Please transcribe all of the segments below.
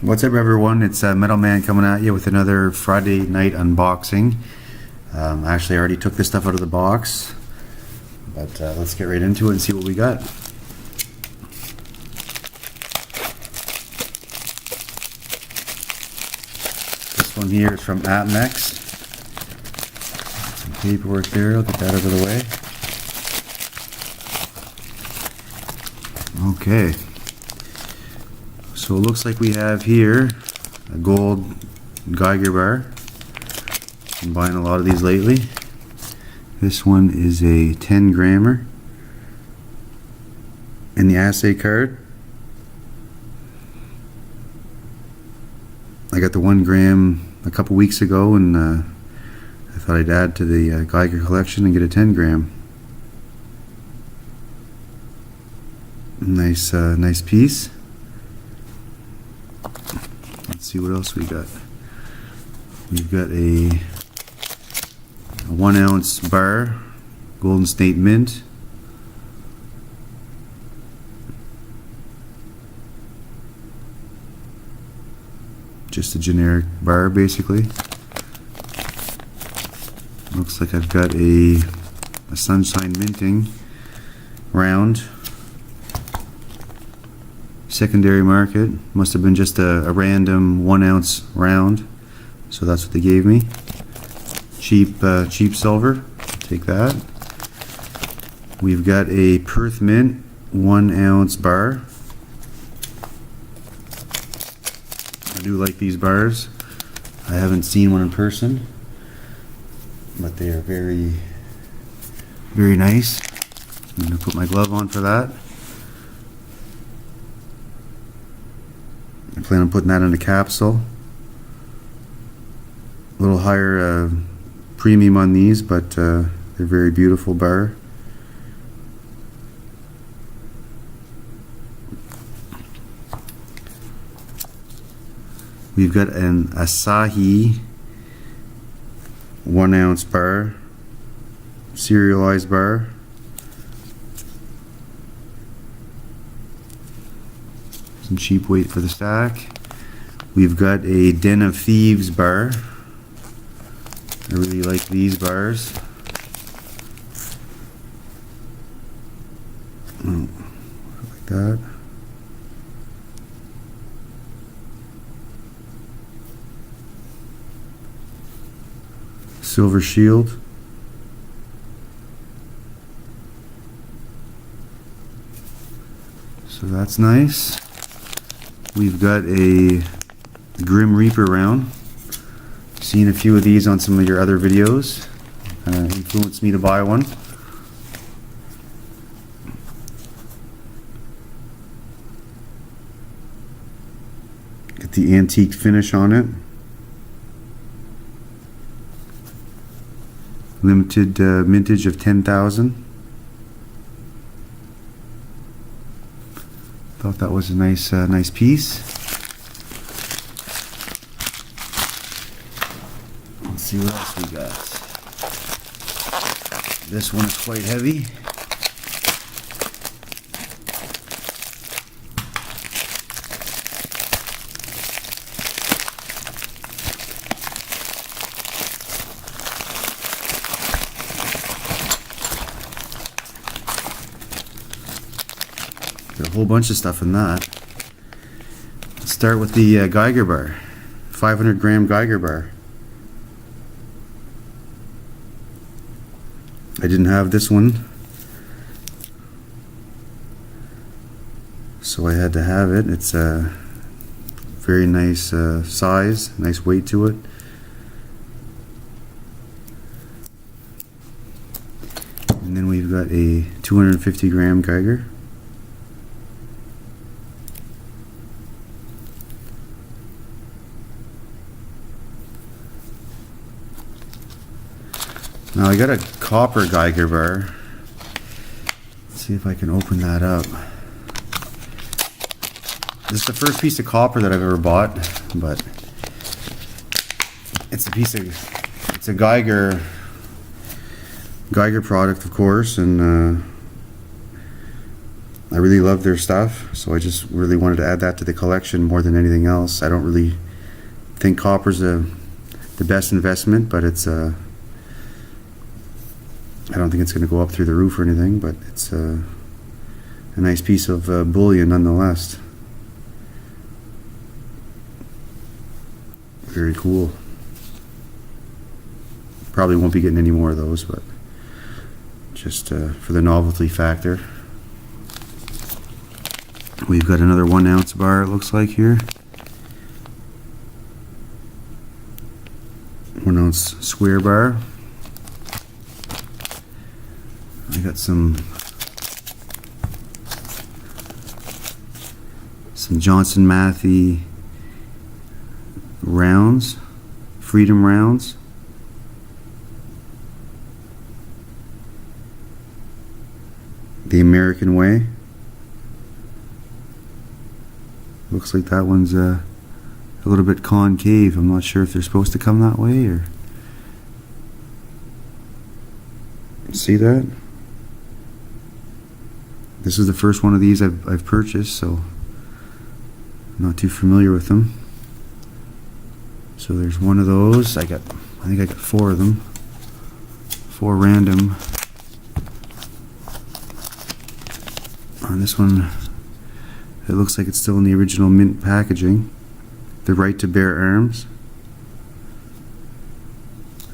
What's up, everyone? It's Metal Man coming at you with another Friday night unboxing. Actually, I already took this stuff out of the box, but let's get right into it and see what we got. This one here is from Apmex. Some paperwork there. I'll get that out of the way. Okay. So it looks like we have here a gold Geiger bar. Been buying a lot of these lately. This one is a 10 grammer. And the assay card, I got the 1 gram a couple weeks ago, and I thought I'd add to the Geiger collection and get a 10 gram. Nice piece. Let's see what else we got. We've got a 1 ounce bar, Golden State Mint. Just a generic bar, basically. Looks like I've got a Sunshine Minting round. Secondary market, must have been just a random 1 ounce round, so that's what they gave me. Cheap silver, take that. We've got a Perth Mint 1 ounce bar. I do like these bars. I haven't seen one in person, but they are very, very nice. I'm gonna put my glove on for that. I plan on putting that in a capsule. A little higher premium on these, but they're very beautiful bar. We've got an Asahi 1 ounce bar, serialized bar. Some cheap weight for the stack. We've got a Den of Thieves bar. I really like these bars. Oh, like that. Silver shield. So that's nice. We've got a Grim Reaper round. Seen a few of these on some of your other videos. Influenced me to buy one. Got the antique finish on it. Limited mintage of 10,000. Thought that was a nice piece. Let's see what else we got. This one is quite heavy. Got a whole bunch of stuff in that. Let's start with the Geiger bar. 500 gram Geiger bar. I didn't have this one, so I had to have it. It's a very nice size, nice weight to it. And then we've got a 250 gram Geiger. Now I got a copper Geiger bar. Let's see if I can open that up. This is the first piece of copper that I've ever bought, but it's a Geiger product, of course, and I really love their stuff, so I just really wanted to add that to the collection more than anything else. I don't really think copper's the best investment, but it's I don't think it's going to go up through the roof or anything, but it's a nice piece of bullion nonetheless. Very cool. Probably won't be getting any more of those, but just for the novelty factor. We've got another 1 ounce bar, it looks like here. 1 ounce square bar. I got some Johnson Matthey rounds, Freedom rounds. The American Way. Looks like that one's a little bit concave. I'm not sure if they're supposed to come that way or. See that? This is the first one of these I've purchased, so I'm not too familiar with them. So there's one of those. I think I got 4 of them. 4 random. On this one, it looks like it's still in the original mint packaging. The Right to Bear Arms.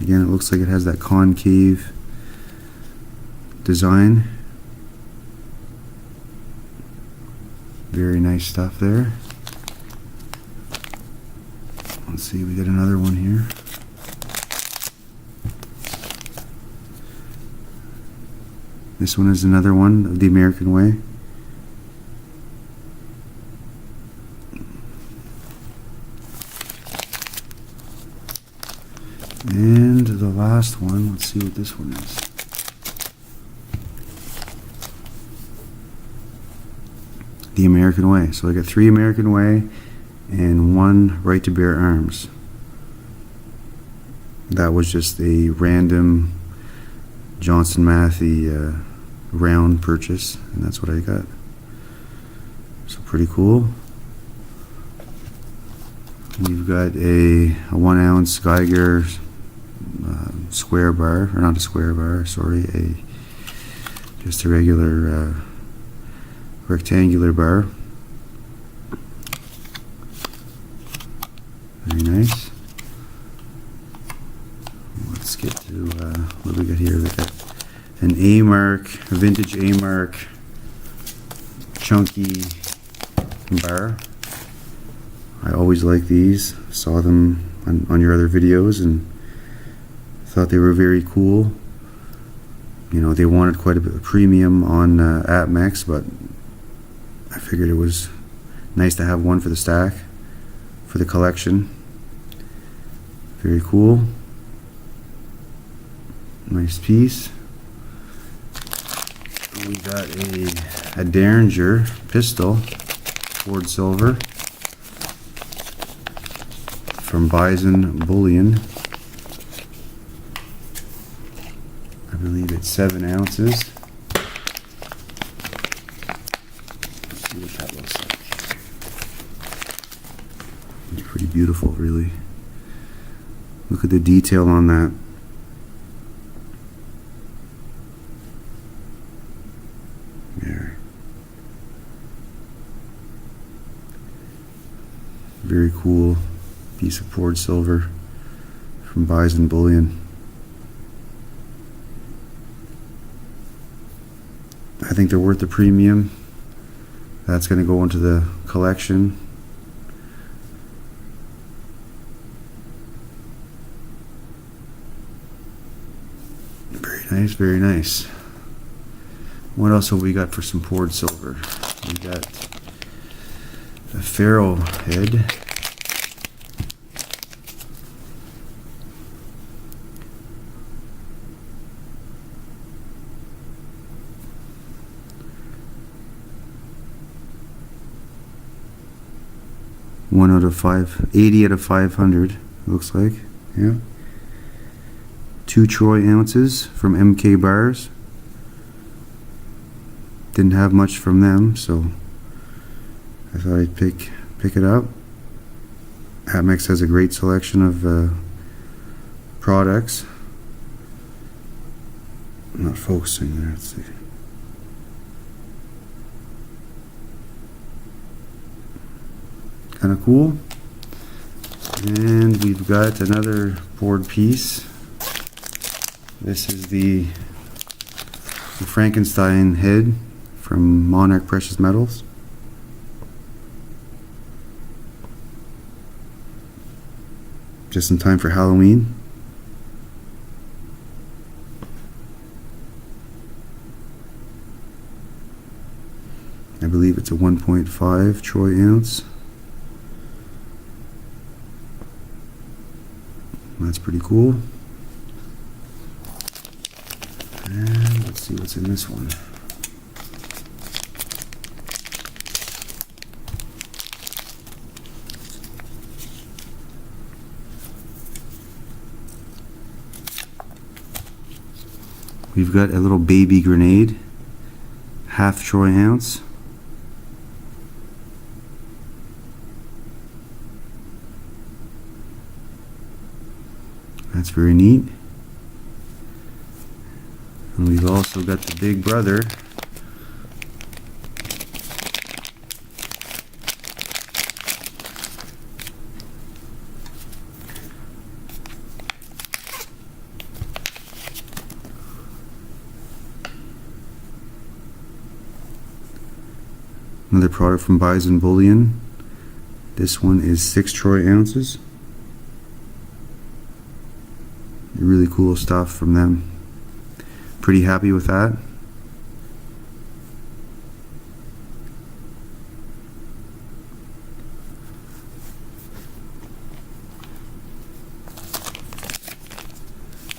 Again, it looks like it has that concave design. Very nice stuff there. Let's see, we got another one here. This one is another one of the American Way. And the last one, let's see what this one is. The American Way. So I got 3 American Way and 1 Right to Bear Arms. That was just a random Johnson Matthey round purchase, and that's what I got. So pretty cool. We've got a 1 ounce Geiger square bar, or not a square bar, sorry, just a regular rectangular bar. Very nice. Let's get to what do we got here? We got an A-mark, a vintage A-mark chunky bar. I always like these. Saw them on your other videos and thought they were very cool. You know, they wanted quite a bit of premium on Apmex, but I figured it was nice to have one for the stack, for the collection. Very cool. Nice piece. We got a Derringer pistol, Ford Silver, from Bison Bullion. I believe it's 7 ounces. Let's see what that looks like. It's pretty beautiful, really. Look at the detail on that. There. Very cool piece of poured silver from Bison Bullion. I think they're worth the premium. That's going to go into the collection. Very nice, very nice. What else have we got for some poured silver? We got a Pharaoh head. One out of 80 out of 500, looks like. Yeah. 2 troy ounces from MK Bars. Didn't have much from them, so I thought I'd pick it up. Apmex has a great selection of products. I'm not focusing there, let's see. Kind of cool. And we've got another board piece. This is the Frankenstein head from Monarch Precious Metals. Just in time for Halloween. I believe it's a 1.5 troy ounce. That's pretty cool. And let's see what's in this one. We've got a little baby grenade, half troy ounce. That's very neat. And we've also got the big brother. Another product from Bison Bullion. This one is 6 troy ounces. Really cool stuff from them. Pretty happy with that.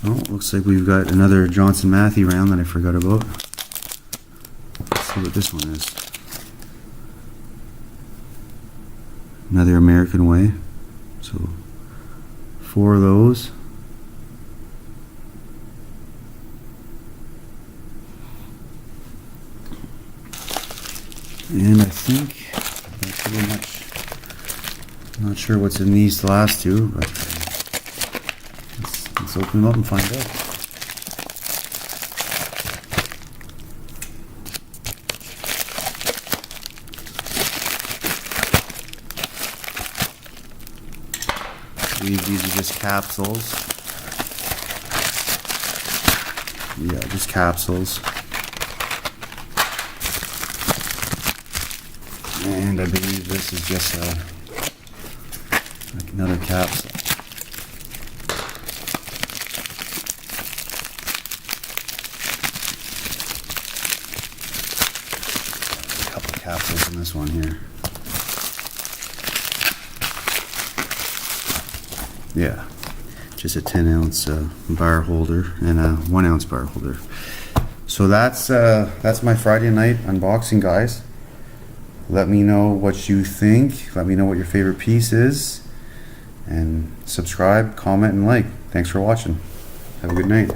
Oh, looks like we've got another Johnson Matthey round that I forgot about. Let's see what this one is. Another American Way. So 4 of those. And I think that's pretty much, I'm not sure what's in these last two, but let's open them up and find out. I believe these are just capsules. Yeah, just capsules. And I believe this is just like another capsule. A couple of capsules in this one here. Yeah, just a 10 ounce bar holder and a 1 ounce bar holder. So that's my Friday night unboxing, guys. Let me know what you think. Let me know what your favorite piece is. And subscribe, comment, and like. Thanks for watching. Have a good night.